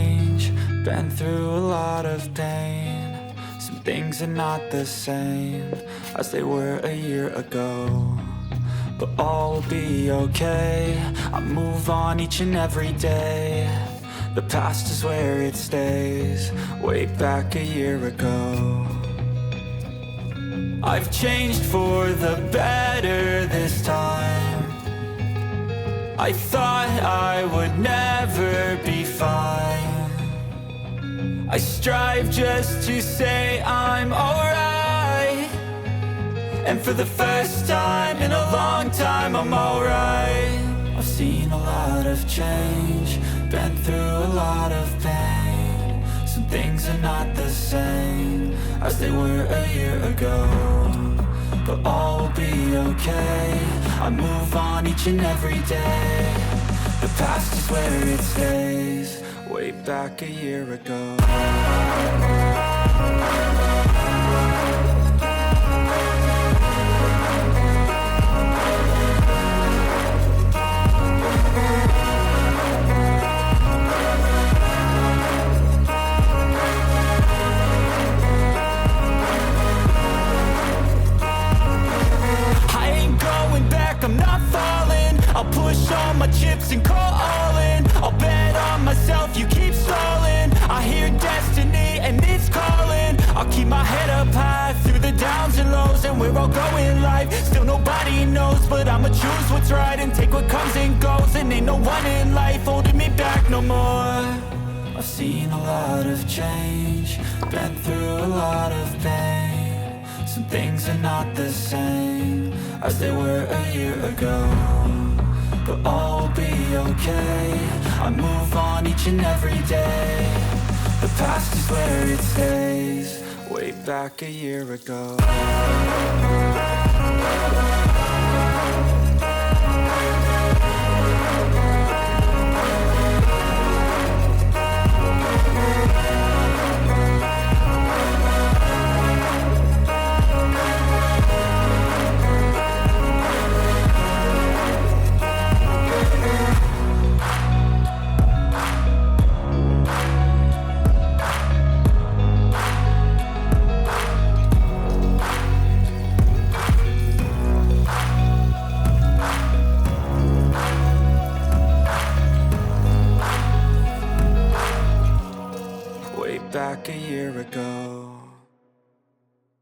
change, been through a lot of pain. Some things are not the same as they were a year ago, but all will be okay. I move on each and every day. The past is where it stays, way back a year ago. I've changed for the better this time. I thought I would never be fine. I strive just to say I'm alright, and for the first time in a long time I'm alright. I've seen a lot of change, been through a lot of pain. Some things are not the same as they were a year ago, but all will be okay. I move on each and every day. The past is where it stays, way back a year ago. I'm not falling, I'll push all my chips and call all in. I'll bet on myself, you keep stalling. I hear destiny and it's calling. I'll keep my head up high through the downs and lows, and we're all going live. Still nobody knows, but I'ma choose what's right and take what comes and goes. And ain't no one in life holding me back no more. I've seen a lot of change, been through a lot of pain. Some things are not the same as they were a year ago, but all will be okay. I move on each and every day. The past is where it stays, way back a year ago. Back a year ago.